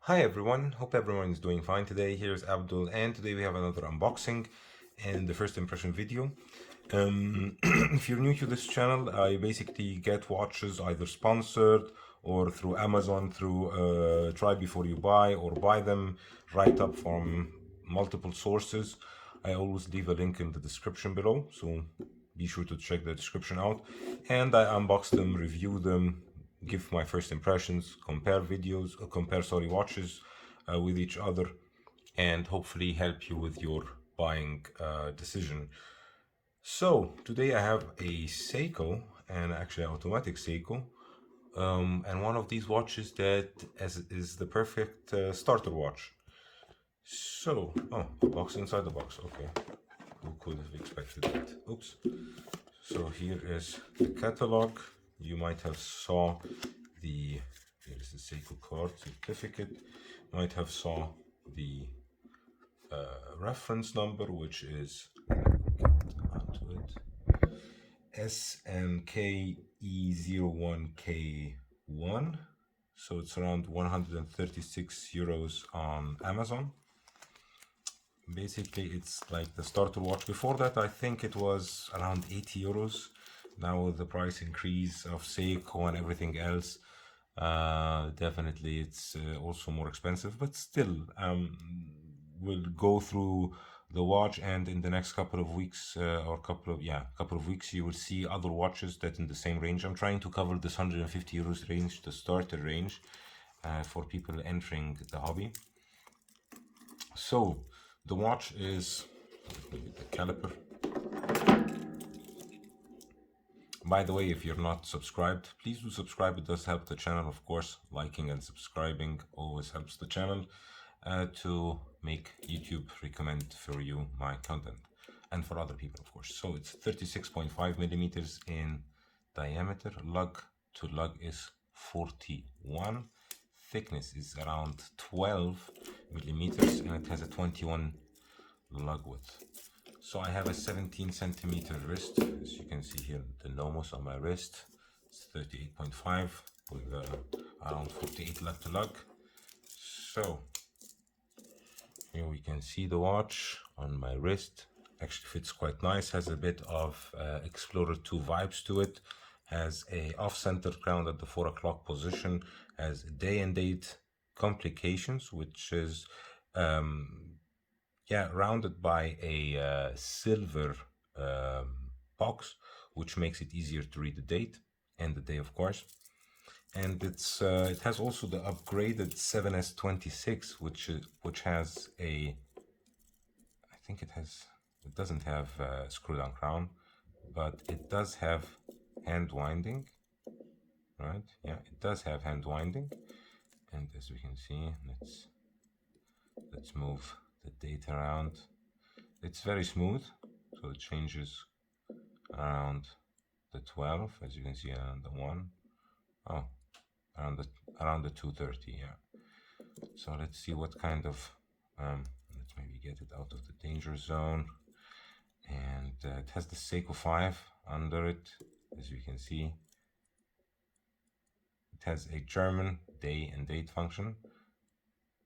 Hi everyone, hope everyone is doing fine today. Here's Abdul, and today we have another unboxing and the first impression video. If you're new to this channel, I basically get watches either sponsored or through Amazon, through try before you buy, or buy them right up from multiple sources. I always leave a link in the description below, so be sure to check the description out. And I unbox them, review them, give my first impressions, compare videos, watches with each other, and hopefully help you with your buying decision. So today I have a Seiko, and actually an automatic Seiko, and one of these watches that is the perfect starter watch. So, oh, a box inside the box. Okay, who could have expected that? Oops. So here is the catalog. You might have saw the, here is the Seiko card certificate. You might have saw the reference number, which is, onto it, SNKE01K1. So it's around 136 euros on Amazon. Basically, it's like the starter watch. Before that, I think it was around 80 euros. Now with the price increase of Seiko and everything else, definitely it's also more expensive, but still, we'll go through the watch, and in the next couple of weeks or couple of weeks, you will see other watches that in the same range. I'm trying to cover this 150 euros range, the starter range, for people entering the hobby. So the watch is, the caliper. By the way, if you're not subscribed, please do subscribe. It does help the channel, of course. Liking and subscribing always helps the channel to make YouTube recommend for you my content, and for other people, of course. So it's 36.5 millimeters in diameter. Lug to lug is 41. Thickness is around 12 millimeters, and it has a 21 lug width. So I have a 17 centimeter wrist, as you can see here, the Nomos on my wrist. It's 38.5 with around 48 lug to lug. So here we can see the watch on my wrist. Actually fits quite nice, has a bit of Explorer 2 vibes to it. Has a off-center crown at the 4 o'clock position. Has day and date complications, which is rounded by a silver box, which makes it easier to read the date and the day, of course. And it has also the upgraded 7S26, which has a, I think it doesn't have a screw-down crown, but it does have hand winding, right? Yeah, it does have hand winding, and as we can see, let's move the date around. It's very smooth, so it changes around the 12, as you can see, around the 1. Oh, around the 230, yeah. So let's see what kind of, let's maybe get it out of the danger zone. And it has the Seiko 5 under it, as you can see. It has a German day and date function.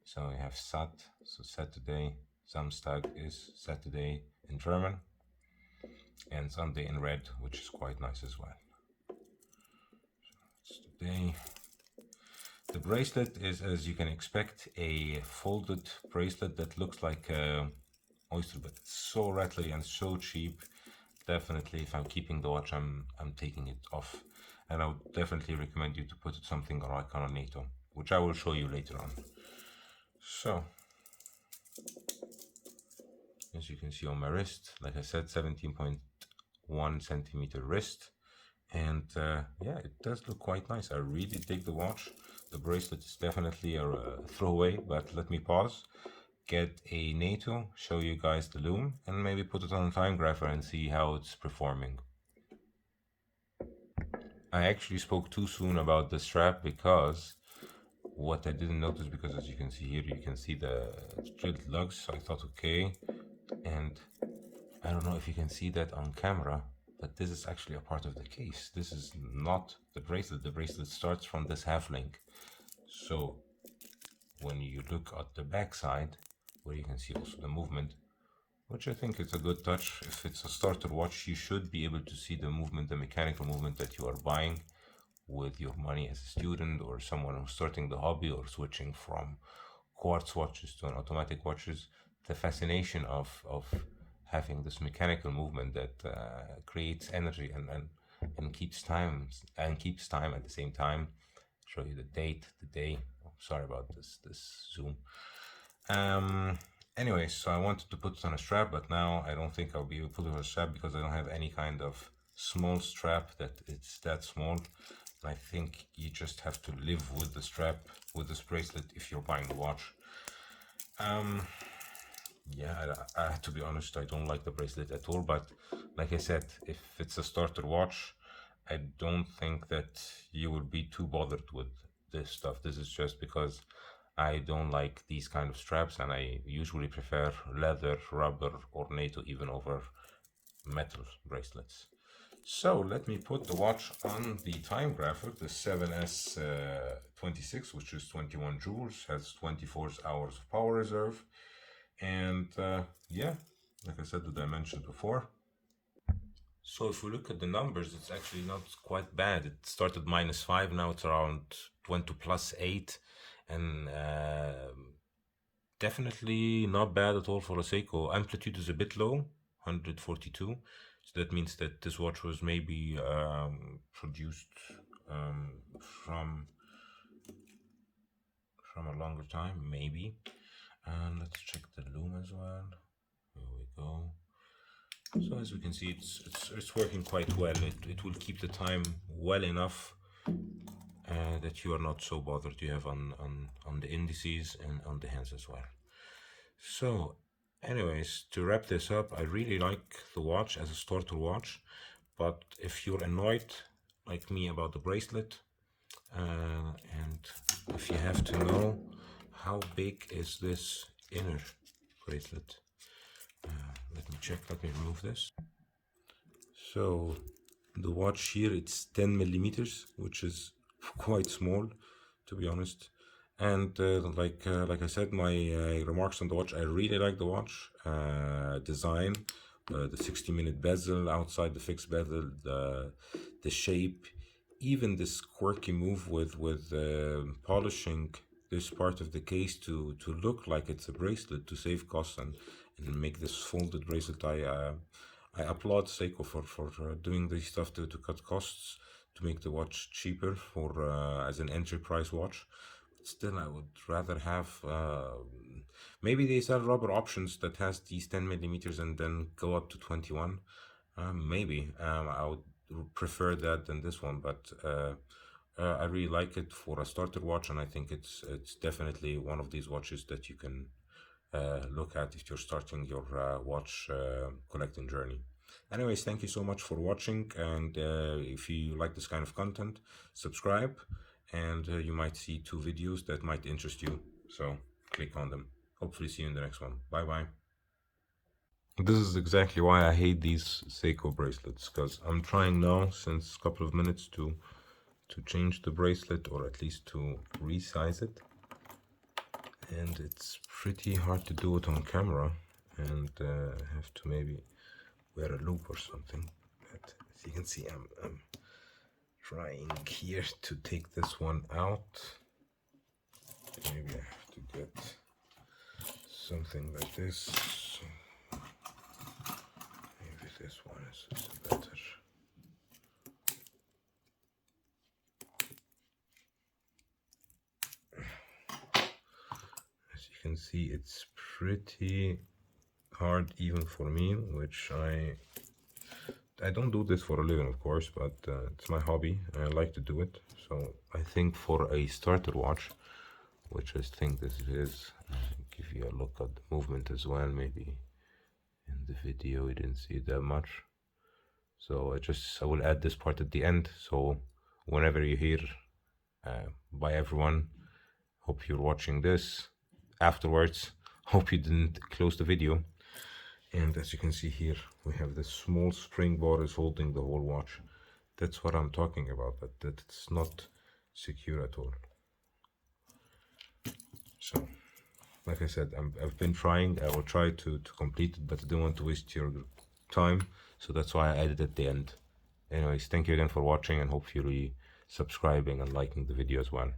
So we have Sat, so Saturday. Samstag is Saturday in German, and Sunday in red, which is quite nice as well. So today, the bracelet is, as you can expect, a folded bracelet that looks like a oyster, but it's so rattly and so cheap. Definitely, if I'm keeping the watch, I'm taking it off, and I would definitely recommend you to put it something like on a NATO, which I will show you later on. So, as you can see on my wrist, like I said, 17.1 centimeter wrist, and yeah, it does look quite nice. I really dig the watch. The bracelet is definitely a throwaway, but let me pause, get a NATO, show you guys the Lume, and maybe put it on a timegrapher and see how it's performing. I actually spoke too soon about the strap, because what I didn't notice, because as you can see here, you can see the drilled lugs, so I thought, okay, and I don't know if you can see that on camera, but this is actually a part of the case. This is not the bracelet. The bracelet starts from this half link. So when you look at the back side, where you can see also the movement, which I think is a good touch. If it's a starter watch, you should be able to see the movement, the mechanical movement that you are buying with your money as a student or someone who's starting the hobby or switching from quartz watches to an automatic watches. The fascination of having this mechanical movement that creates energy and keeps time at the same time. Show you the date, the day. Oh, sorry about this zoom. Anyway, so I wanted to put it on a strap, but now I don't think I'll be able to put it on a strap because I don't have any kind of small strap that it's that small. I think you just have to live with the strap, with this bracelet, if you're buying the watch. Yeah, to be honest, I don't like the bracelet at all, but like I said, if it's a starter watch, I don't think that you will be too bothered with this stuff. This is just because I don't like these kind of straps, and I usually prefer leather, rubber, or NATO even over metal bracelets. So let me put the watch on the timegrapher, the 7S26, which is 21 joules, has 24 hours of power reserve. And yeah, like I said, that I mentioned before. So if we look at the numbers, it's actually not quite bad. It started -5, now it's around went to +8, and definitely not bad at all for a Seiko. Amplitude is a bit low, 142. So that means that this watch was maybe produced from a longer time, maybe. And let's check the Lume as well. Here we go. So as we can see, it's working quite well. It will keep the time well enough that you are not so bothered. You have on the indices and on the hands as well. So anyways, to wrap this up, I really like the watch as a starter watch, but if you're annoyed like me about the bracelet, and if you have to know how big is this inner bracelet, let me check, let me remove this. So the watch here, it's 10 millimeters, which is quite small, to be honest. And like I said, my remarks on the watch, I really like the watch design, the 60-minute bezel outside the fixed bezel, the shape, even this quirky move with polishing this part of the case to look like it's a bracelet to save costs and make this folded bracelet. I applaud Seiko for doing this stuff to cut costs, to make the watch cheaper for as an entry price watch. But still, I would rather have maybe they sell rubber options that has these 10 millimeters and then go up to 21. Maybe I would prefer that than this one, but I really like it for a starter watch, and I think it's definitely one of these watches that you can look at if you're starting your watch collecting journey. Anyways, thank you so much for watching, and if you like this kind of content, subscribe, and you might see 2 videos that might interest you, so click on them. Hopefully see you in the next one. Bye bye. This is exactly why I hate these Seiko bracelets, because I'm trying now since a couple of minutes to change the bracelet, or at least to resize it, and it's pretty hard to do it on camera, and I have to maybe wear a loop or something. But as you can see, I'm trying here to take this one out. Maybe I have to get something like this. Maybe this one is better. As you can see, it's pretty hard even for me, which I don't do this for a living, of course, but it's my hobby and I like to do it. So I think for a starter watch, which I think this is, I'll give you a look at the movement as well. Maybe in the video you didn't see it that much, so I will add this part at the end, so whenever you hear bye everyone, hope you're watching this afterwards, hope you didn't close the video. And as you can see here, we have this small spring bar is holding the whole watch. That's what I'm talking about, that it's not secure at all. So like I said, I've been trying. I will try to complete it, but I don't want to waste your time, so that's why I added at the end. Anyways, thank you again for watching, and hopefully subscribing and liking the video as well.